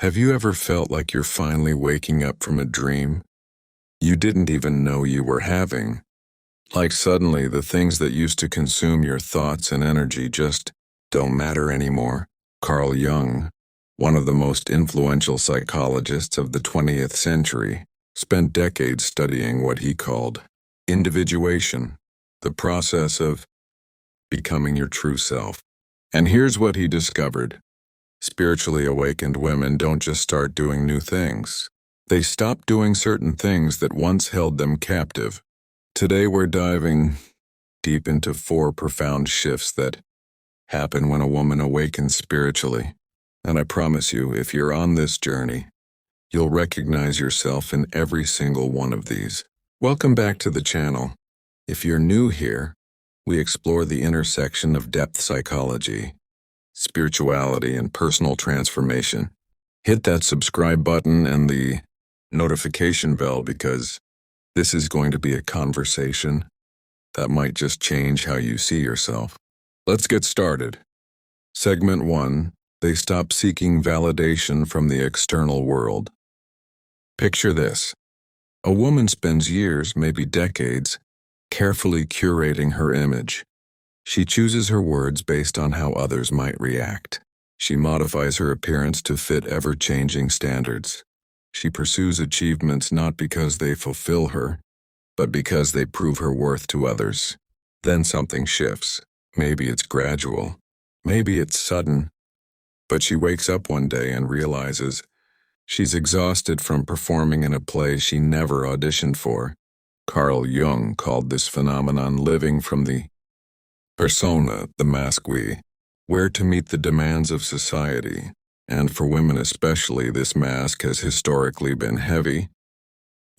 Have you ever felt like you're finally waking up from a dream you didn't even know you were having? Like suddenly the things that used to consume your thoughts and energy just don't matter anymore. Carl Jung, one of the most influential psychologists of the 20th century, spent decades studying what he called individuation, the process of becoming your true self. And here's what he discovered. Spiritually awakened women don't just start doing new things. They stop doing certain things that once held them captive. Today we're diving deep into 4 profound shifts that happen when a woman awakens spiritually. And I promise you, if you're on this journey, you'll recognize yourself in every single one of these. Welcome back to the channel. If you're new here, we explore the intersection of depth psychology, spirituality, and personal transformation. Hit that subscribe button and the notification bell because this is going to be a conversation that might just change how you see yourself. Let's get started. Segment 1. They stop seeking validation from the external world. Picture this. A woman spends years, maybe decades, carefully curating her image. She chooses her words based on how others might react. She modifies her appearance to fit ever-changing standards. She pursues achievements not because they fulfill her, but because they prove her worth to others. Then something shifts. Maybe it's gradual. Maybe it's sudden. But she wakes up one day and realizes she's exhausted from performing in a play she never auditioned for. Carl Jung called this phenomenon living from the persona, the mask we wear to meet the demands of society. And for women especially, this mask has historically been heavy,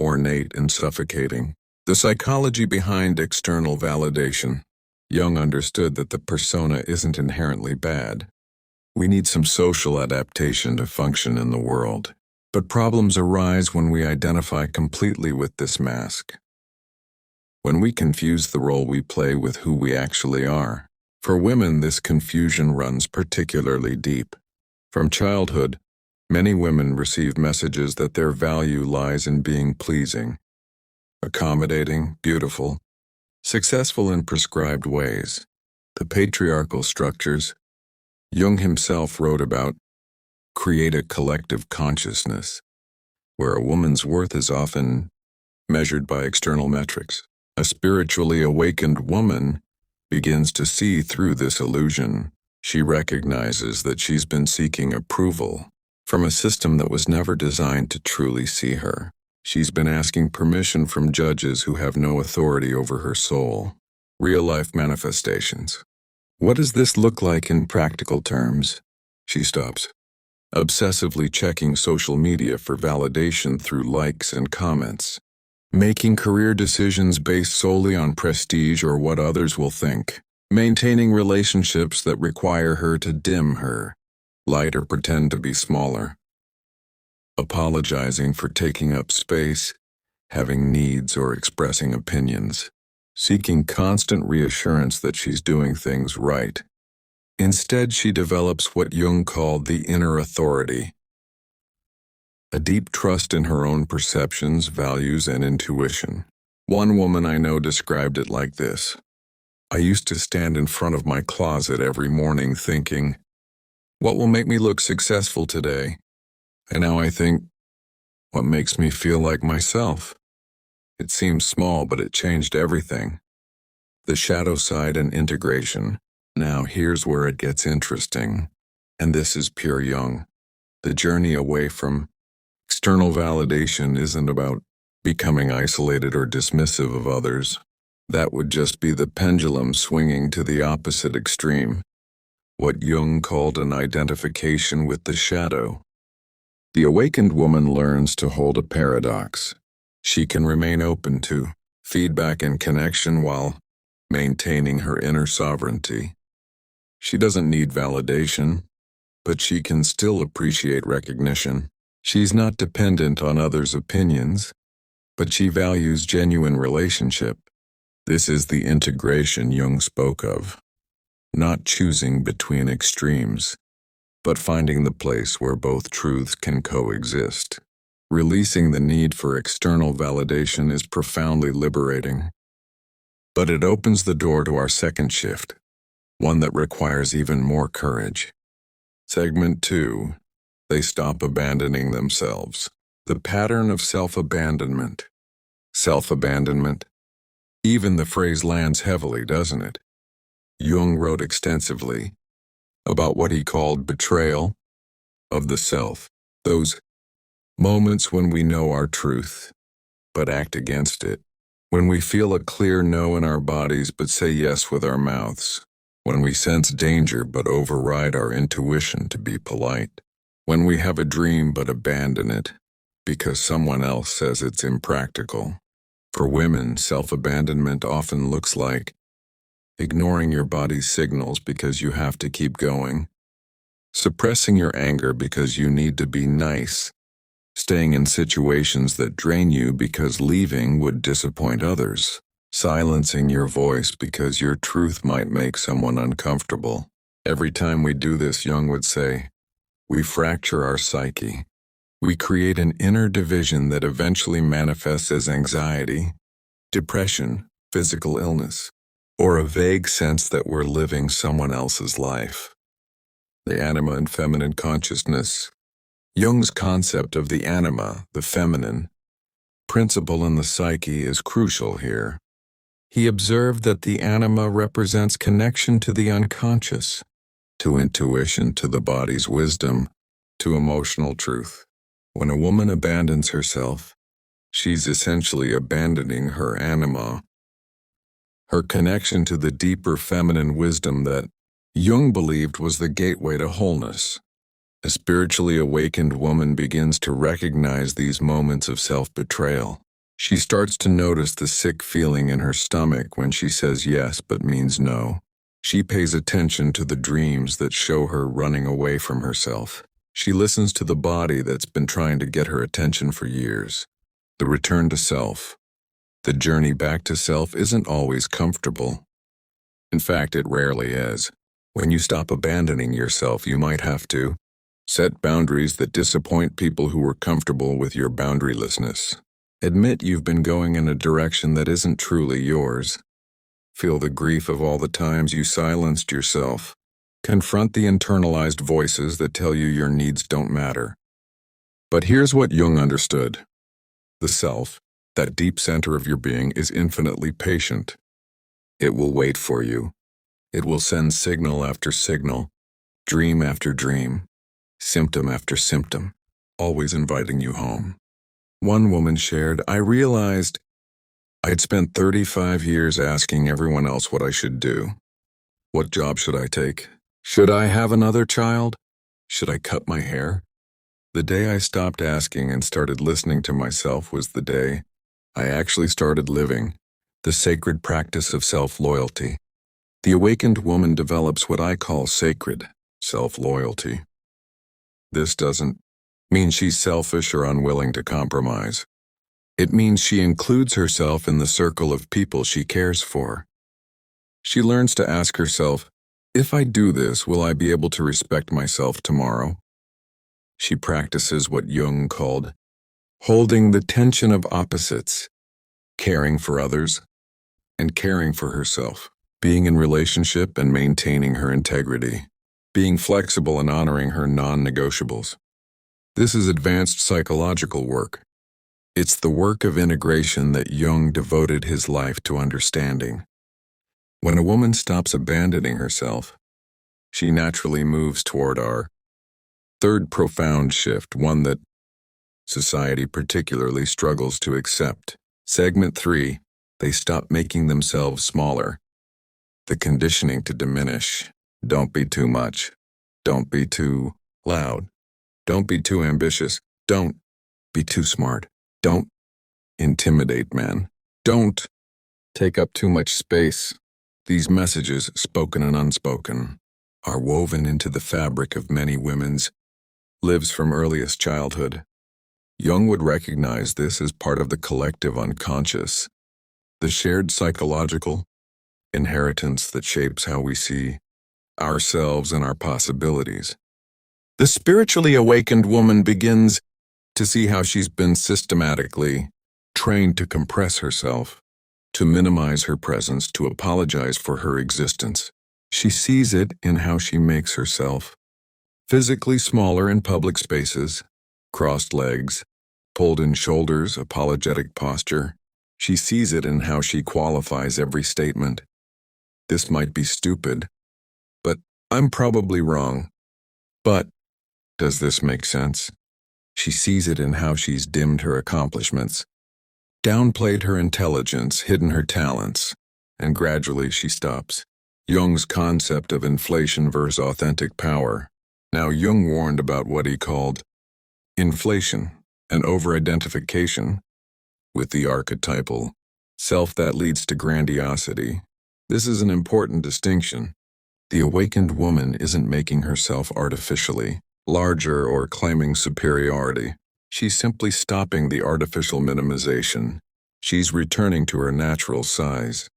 ornate, and suffocating. The psychology behind external validation. Jung understood that the persona isn't inherently bad. We need some social adaptation to function in the world. But problems arise when we identify completely with this mask. When we confuse the role we play with who we actually are. For women, this confusion runs particularly deep. From childhood, many women receive messages that their value lies in being pleasing, accommodating, beautiful, successful in prescribed ways. The patriarchal structures Jung himself wrote about create a collective consciousness, where a woman's worth is often measured by external metrics. A spiritually awakened woman begins to see through this illusion. She recognizes that she's been seeking approval from a system that was never designed to truly see her. She's been asking permission from judges who have no authority over her soul. Real-life manifestations. What does this look like in practical terms? She stops, obsessively checking social media for validation through likes and comments. Making career decisions based solely on prestige or what others will think. Maintaining relationships that require her to dim her light or pretend to be smaller. Apologizing for taking up space, having needs, or expressing opinions. Seeking constant reassurance that she's doing things right. Instead, she develops what Jung called the inner authority. A deep trust in her own perceptions, values, and intuition. One woman I know described it like this. I used to stand in front of my closet every morning thinking, what will make me look successful today? And now I think, what makes me feel like myself? It seems small, but it changed everything. The shadow side and integration. Now here's where it gets interesting. And this is pure Jung. The journey away from external validation isn't about becoming isolated or dismissive of others. That would just be the pendulum swinging to the opposite extreme. What Jung called an identification with the shadow. The awakened woman learns to hold a paradox. She can remain open to feedback and connection while maintaining her inner sovereignty. She doesn't need validation, but she can still appreciate recognition. She's not dependent on others' opinions, but she values genuine relationship. This is the integration Jung spoke of. Not choosing between extremes, but finding the place where both truths can coexist. Releasing the need for external validation is profoundly liberating. But it opens the door to our second shift, one that requires even more courage. Segment 2. They stop abandoning themselves. The pattern of self-abandonment. Self-abandonment. Even the phrase lands heavily, doesn't it? Jung wrote extensively about what he called betrayal of the self. Those moments when we know our truth, but act against it. When we feel a clear no in our bodies but say yes with our mouths. When we sense danger but override our intuition to be polite. When we have a dream but abandon it because someone else says it's impractical. For women, self-abandonment often looks like ignoring your body's signals because you have to keep going, suppressing your anger because you need to be nice, staying in situations that drain you because leaving would disappoint others, silencing your voice because your truth might make someone uncomfortable. Every time we do this, Jung would say, we fracture our psyche. We create an inner division that eventually manifests as anxiety, depression, physical illness, or a vague sense that we're living someone else's life. The anima and feminine consciousness. Jung's concept of the anima, the feminine, principle in the psyche is crucial here. He observed that the anima represents connection to the unconscious, to intuition, to the body's wisdom, to emotional truth. When a woman abandons herself, she's essentially abandoning her anima, her connection to the deeper feminine wisdom that Jung believed was the gateway to wholeness. A spiritually awakened woman begins to recognize these moments of self-betrayal. She starts to notice the sick feeling in her stomach when she says yes but means no. She pays attention to the dreams that show her running away from herself. She listens to the body that's been trying to get her attention for years. The return to self. The journey back to self isn't always comfortable. In fact, it rarely is. When you stop abandoning yourself, you might have to set boundaries that disappoint people who were comfortable with your boundarylessness. Admit you've been going in a direction that isn't truly yours. Feel the grief of all the times you silenced yourself. Confront the internalized voices that tell you your needs don't matter. But here's what Jung understood. The self, that deep center of your being, is infinitely patient. It will wait for you. It will send signal after signal, dream after dream, symptom after symptom, always inviting you home. One woman shared, I realized I'd spent 35 years asking everyone else what I should do. What job should I take? Should I have another child? Should I cut my hair? The day I stopped asking and started listening to myself was the day I actually started living the sacred practice of self-loyalty. The awakened woman develops what I call sacred self-loyalty. This doesn't mean she's selfish or unwilling to compromise. It means she includes herself in the circle of people she cares for. She learns to ask herself, if I do this, will I be able to respect myself tomorrow? She practices what Jung called holding the tension of opposites, caring for others and caring for herself, being in relationship and maintaining her integrity, being flexible and honoring her non-negotiables. This is advanced psychological work. It's the work of integration that Jung devoted his life to understanding. When a woman stops abandoning herself, she naturally moves toward our third profound shift, one that society particularly struggles to accept. Segment 3, they stop making themselves smaller. The conditioning to diminish. Don't be too much. Don't be too loud. Don't be too ambitious. Don't be too smart. Don't intimidate men. Don't take up too much space. These messages, spoken and unspoken, are woven into the fabric of many women's lives from earliest childhood. Jung would recognize this as part of the collective unconscious, the shared psychological inheritance that shapes how we see ourselves and our possibilities. The spiritually awakened woman begins to see how she's been systematically trained to compress herself, to minimize her presence, to apologize for her existence. She sees it in how she makes herself physically smaller in public spaces, crossed legs, pulled in shoulders, apologetic posture. She sees it in how she qualifies every statement. This might be stupid, but I'm probably wrong. But does this make sense? She sees it in how she's dimmed her accomplishments, downplayed her intelligence, hidden her talents, and gradually she stops. Jung's concept of inflation versus authentic power. Now, Jung warned about what he called inflation, an over-identification with the archetypal self that leads to grandiosity. This is an important distinction. The awakened woman isn't making herself artificially larger or claiming superiority. She's simply stopping the artificial minimization. She's returning to her natural size.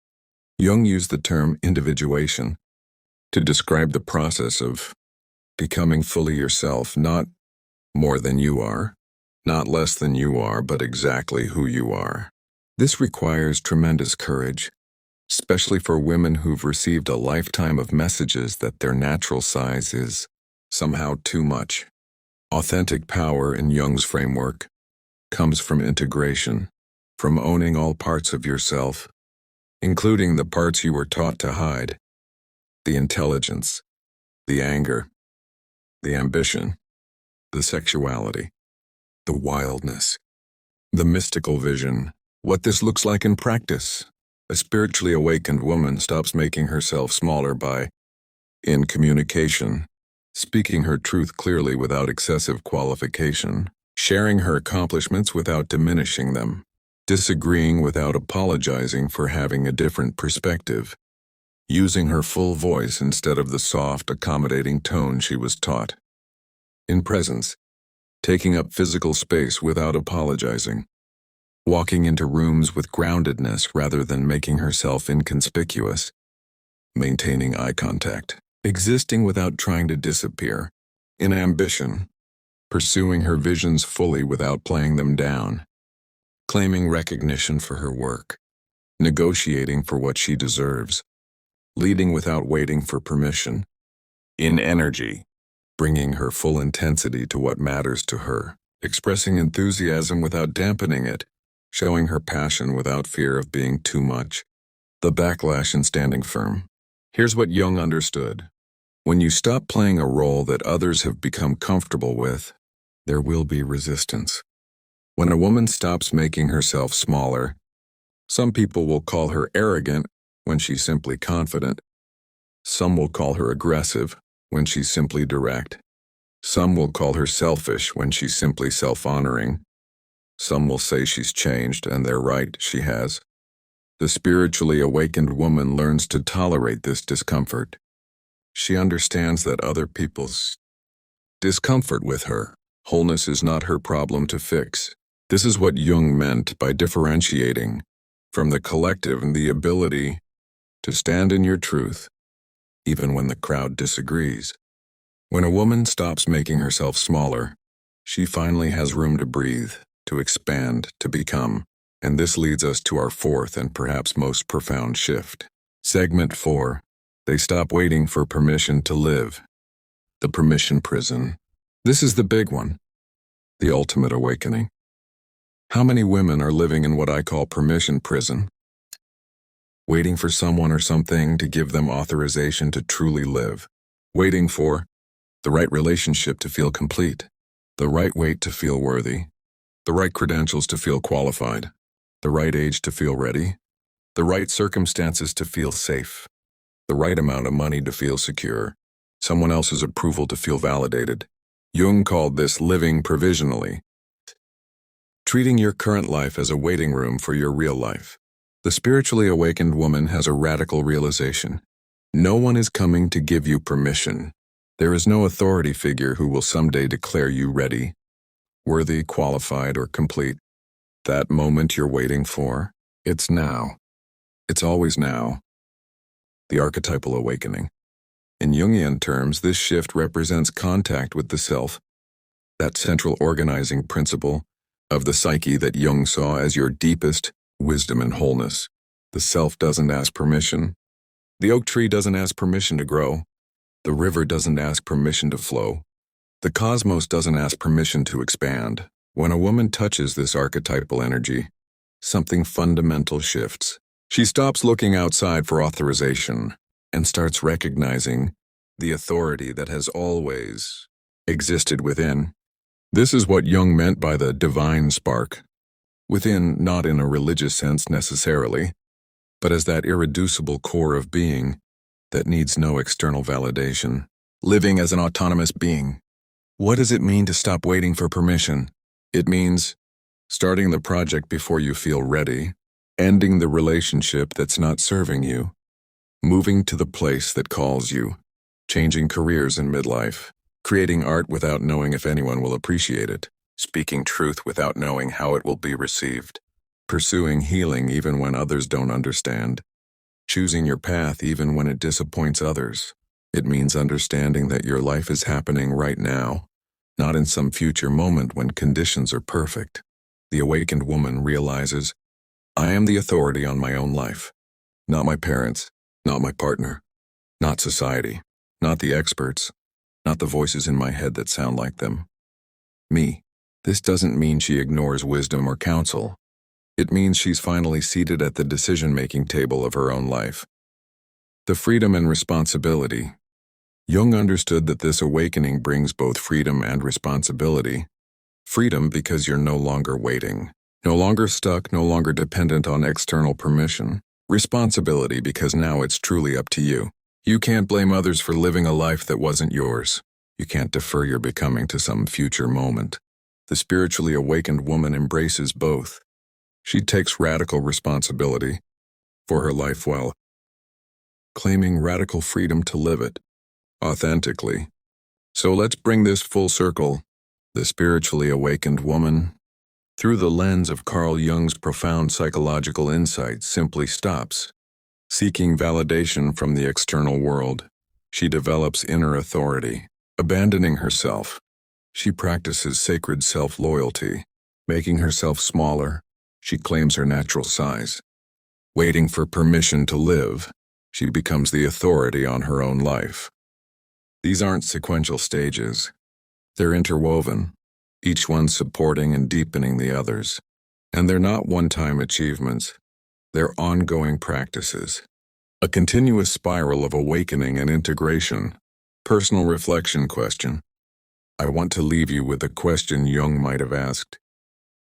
Jung used the term individuation to describe the process of becoming fully yourself, not more than you are, not less than you are, but exactly who you are. This requires tremendous courage, especially for women who've received a lifetime of messages that their natural size is somehow too much. Authentic power in Jung's framework comes from integration, from owning all parts of yourself, including the parts you were taught to hide, the intelligence, the anger, the ambition, the sexuality, the wildness, the mystical vision. What this looks like in practice. A spiritually awakened woman stops making herself smaller by, in communication, speaking her truth clearly without excessive qualification, sharing her accomplishments without diminishing them, disagreeing without apologizing for having a different perspective, using her full voice instead of the soft, accommodating tone she was taught. In presence, taking up physical space without apologizing, walking into rooms with groundedness rather than making herself inconspicuous, maintaining eye contact, existing without trying to disappear, in ambition, pursuing her visions fully without playing them down, claiming recognition for her work, negotiating for what she deserves, leading without waiting for permission, in energy, bringing her full intensity to what matters to her, expressing enthusiasm without dampening it, showing her passion without fear of being too much, the backlash and standing firm. Here's what Jung understood. When you stop playing a role that others have become comfortable with, there will be resistance. When a woman stops making herself smaller, some people will call her arrogant when she's simply confident. Some will call her aggressive when she's simply direct. Some will call her selfish when she's simply self-honoring. Some will say she's changed, and they're right, she has. The spiritually awakened woman learns to tolerate this discomfort. She understands that other people's discomfort with her wholeness is not her problem to fix. This is what Jung meant by differentiating from the collective and the ability to stand in your truth, even when the crowd disagrees. When a woman stops making herself smaller, she finally has room to breathe, to expand, to become. And this leads us to our fourth and perhaps most profound shift. Segment 4. They stop waiting for permission to live. The permission prison. This is the big one. The ultimate awakening. How many women are living in what I call permission prison? Waiting for someone or something to give them authorization to truly live. Waiting for the right relationship to feel complete, the right weight to feel worthy, the right credentials to feel qualified, the right age to feel ready, the right circumstances to feel safe, the right amount of money to feel secure, someone else's approval to feel validated. Jung called this living provisionally, treating your current life as a waiting room for your real life. The spiritually awakened woman has a radical realization. No one is coming to give you permission. There is no authority figure who will someday declare you ready, worthy, qualified, or complete. That moment you're waiting for, it's now. It's always now. The archetypal awakening. In Jungian terms, this shift represents contact with the self, that central organizing principle of the psyche that Jung saw as your deepest wisdom and wholeness. The self doesn't ask permission. The oak tree doesn't ask permission to grow. The river doesn't ask permission to flow. The cosmos doesn't ask permission to expand. When a woman touches this archetypal energy, something fundamental shifts. She stops looking outside for authorization and starts recognizing the authority that has always existed within. This is what Jung meant by the divine spark. Within, not in a religious sense necessarily, but as that irreducible core of being that needs no external validation. Living as an autonomous being. What does it mean to stop waiting for permission? It means starting the project before you feel ready, ending the relationship that's not serving you, moving to the place that calls you, changing careers in midlife, creating art without knowing if anyone will appreciate it, speaking truth without knowing how it will be received, pursuing healing even when others don't understand, choosing your path even when it disappoints others. It means understanding that your life is happening right now, not in some future moment when conditions are perfect. The awakened woman realizes, I am the authority on my own life, not my parents, not my partner, not society, not the experts, not the voices in my head that sound like them. Me. This doesn't mean she ignores wisdom or counsel. It means she's finally seated at the decision-making table of her own life. The freedom and responsibility. Jung understood that this awakening brings both freedom and responsibility. Freedom because you're no longer waiting, no longer stuck, no longer dependent on external permission. Responsibility because now it's truly up to you. You can't blame others for living a life that wasn't yours. You can't defer your becoming to some future moment. The spiritually awakened woman embraces both. She takes radical responsibility for her life while claiming radical freedom to live it authentically. So let's bring this full circle. The spiritually awakened woman, through the lens of Carl Jung's profound psychological insights, simply stops seeking validation from the external world. She develops inner authority, abandoning herself. She practices sacred self-loyalty, making herself smaller. She claims her natural size. Waiting for permission to live, she becomes the authority on her own life. These aren't sequential stages. They're interwoven, each one supporting and deepening the others. And they're not one-time achievements. They're ongoing practices. A continuous spiral of awakening and integration. Personal reflection question. I want to leave you with a question Jung might have asked.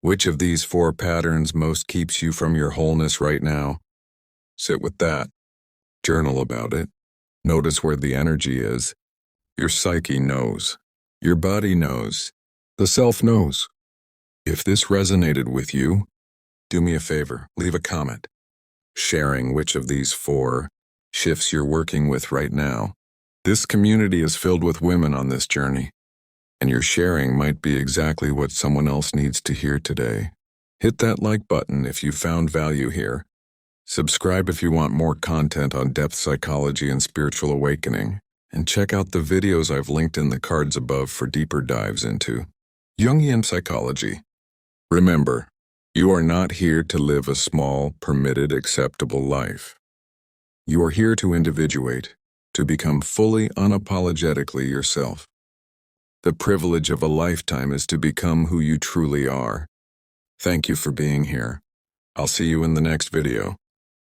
Which of these 4 patterns most keeps you from your wholeness right now? Sit with that. Journal about it. Notice where the energy is. Your psyche knows. Your body knows. The self knows. If this resonated with you, do me a favor, leave a comment, sharing which of these 4 shifts you're working with right now. This community is filled with women on this journey, and your sharing might be exactly what someone else needs to hear today. Hit that like button if you found value here. Subscribe if you want more content on depth psychology and spiritual awakening, and check out the videos I've linked in the cards above for deeper dives into Jungian psychology. Remember, you are not here to live a small, permitted, acceptable life. You are here to individuate, to become fully, unapologetically yourself. The privilege of a lifetime is to become who you truly are. Thank you for being here. I'll see you in the next video.